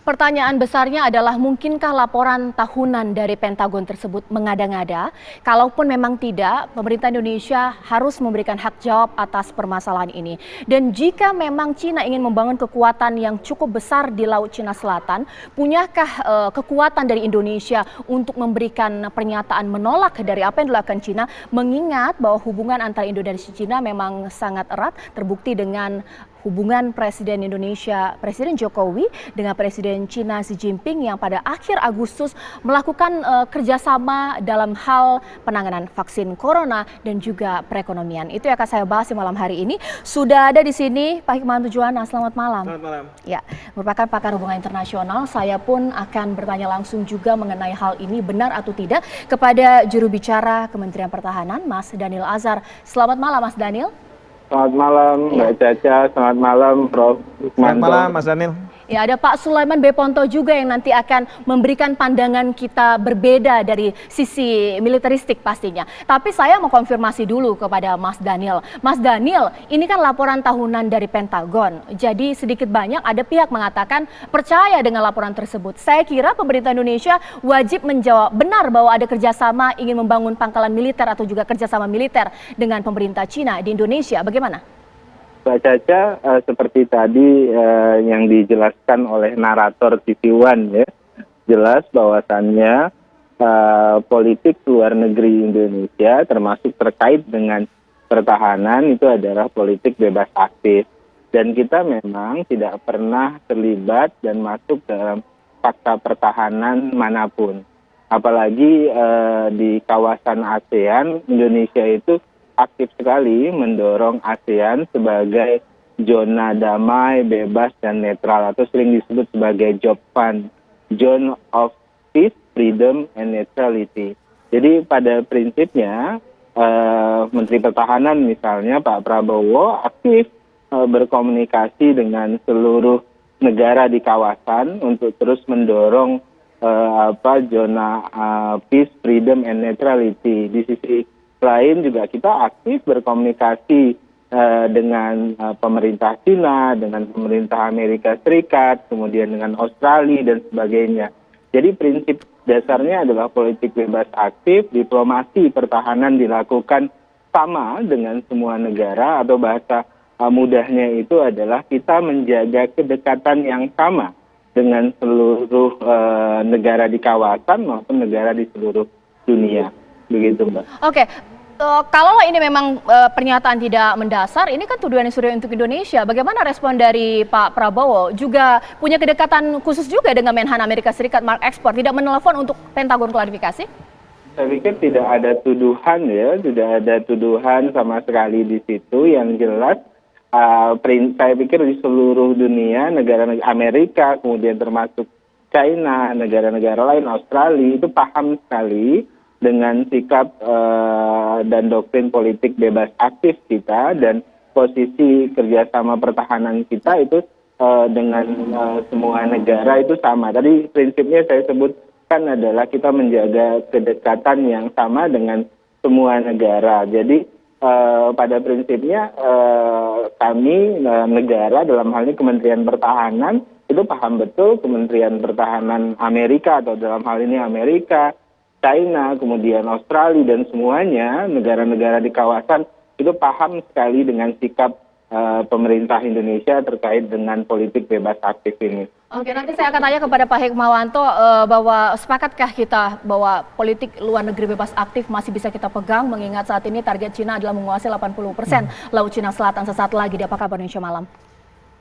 Pertanyaan besarnya adalah mungkinkah laporan tahunan dari Pentagon tersebut mengada-ngada? Kalaupun memang tidak, pemerintah Indonesia harus memberikan hak jawab atas permasalahan ini. Dan jika memang Cina ingin membangun kekuatan yang cukup besar di Laut Cina Selatan, punyakah kekuatan dari Indonesia untuk memberikan pernyataan menolak dari apa yang dilakukan Cina, mengingat bahwa hubungan antara Indonesia dan Cina memang sangat erat, terbukti dengan hubungan Presiden Indonesia, Presiden Jokowi dengan Presiden Cina Xi Jinping yang pada akhir Agustus melakukan kerjasama dalam hal penanganan vaksin corona dan juga perekonomian. Itu yang akan saya bahas di malam hari ini. Sudah ada di sini Pak Hikmahanto Juwana, selamat malam. Selamat malam. Ya, merupakan pakar hubungan internasional. Saya pun akan bertanya langsung juga mengenai hal ini benar atau tidak kepada juru bicara Kementerian Pertahanan, Mas Daniel Azhar. Selamat malam, Mas Daniel. Selamat malam Mbak Caca, selamat malam Prof. Hikmahanto. Selamat malam Mas Daniel. Ya, ada Pak Sulaiman B. Ponto juga yang nanti akan memberikan pandangan kita berbeda dari sisi militeristik pastinya. Tapi saya mau konfirmasi dulu kepada Mas Daniel. Mas Daniel, ini kan laporan tahunan dari Pentagon. Jadi sedikit banyak ada pihak mengatakan percaya dengan laporan tersebut. Saya kira pemerintah Indonesia wajib menjawab benar bahwa ada kerjasama ingin membangun pangkalan militer atau juga kerjasama militer dengan pemerintah Cina di Indonesia. Bagaimana? Mbak Caca, seperti tadi yang dijelaskan oleh narator TV One ya, jelas bahwasannya politik luar negeri Indonesia termasuk terkait dengan pertahanan itu adalah politik bebas aktif. Dan kita memang tidak pernah terlibat dan masuk dalam fakta pertahanan manapun. Apalagi di kawasan ASEAN, Indonesia itu aktif sekali mendorong ASEAN sebagai zona damai, bebas, dan netral atau sering disebut sebagai JOPFAN, Zone of Peace, Freedom, and Neutrality. Jadi pada prinsipnya Menteri Pertahanan misalnya Pak Prabowo aktif berkomunikasi dengan seluruh negara di kawasan untuk terus mendorong zona peace, freedom, and neutrality. Di sisi lain juga kita aktif berkomunikasi dengan pemerintah Cina, dengan pemerintah Amerika Serikat, kemudian dengan Australia dan sebagainya. Jadi prinsip dasarnya adalah politik bebas aktif, diplomasi pertahanan dilakukan sama dengan semua negara, atau bahasa mudahnya itu adalah kita menjaga kedekatan yang sama dengan seluruh negara di kawasan maupun negara di seluruh dunia. Begitu, Mbak. Oke, kalau ini memang pernyataan tidak mendasar, ini kan tuduhan yang sudah untuk Indonesia. Bagaimana respon dari Pak Prabowo? Juga punya kedekatan khusus juga dengan Menhan Amerika Serikat Mark Esper, tidak menelpon untuk Pentagon klarifikasi? Saya pikir tidak ada tuduhan ya, tidak ada tuduhan sama sekali di situ. Yang jelas, saya pikir di seluruh dunia, negara-negara Amerika, kemudian termasuk China, negara-negara lain, Australia, itu paham sekali dengan sikap dan doktrin politik bebas aktif kita, dan posisi kerjasama pertahanan kita itu dengan semua negara itu sama. Tadi prinsipnya saya sebutkan adalah kita menjaga kedekatan yang sama dengan semua negara. Jadi pada prinsipnya kami negara, dalam hal ini Kementerian Pertahanan, itu paham betul Kementerian Pertahanan Amerika, atau dalam hal ini Amerika, China, kemudian Australia, dan semuanya negara-negara di kawasan itu paham sekali dengan sikap pemerintah Indonesia terkait dengan politik bebas aktif ini. Oke, nanti saya akan tanya kepada Pak Hikmahanto bahwa sepakatkah kita bahwa politik luar negeri bebas aktif masih bisa kita pegang, mengingat saat ini target Cina adalah menguasai 80% Laut Cina Selatan sesaat lagi. Di Apa Kabar Indonesia Malam?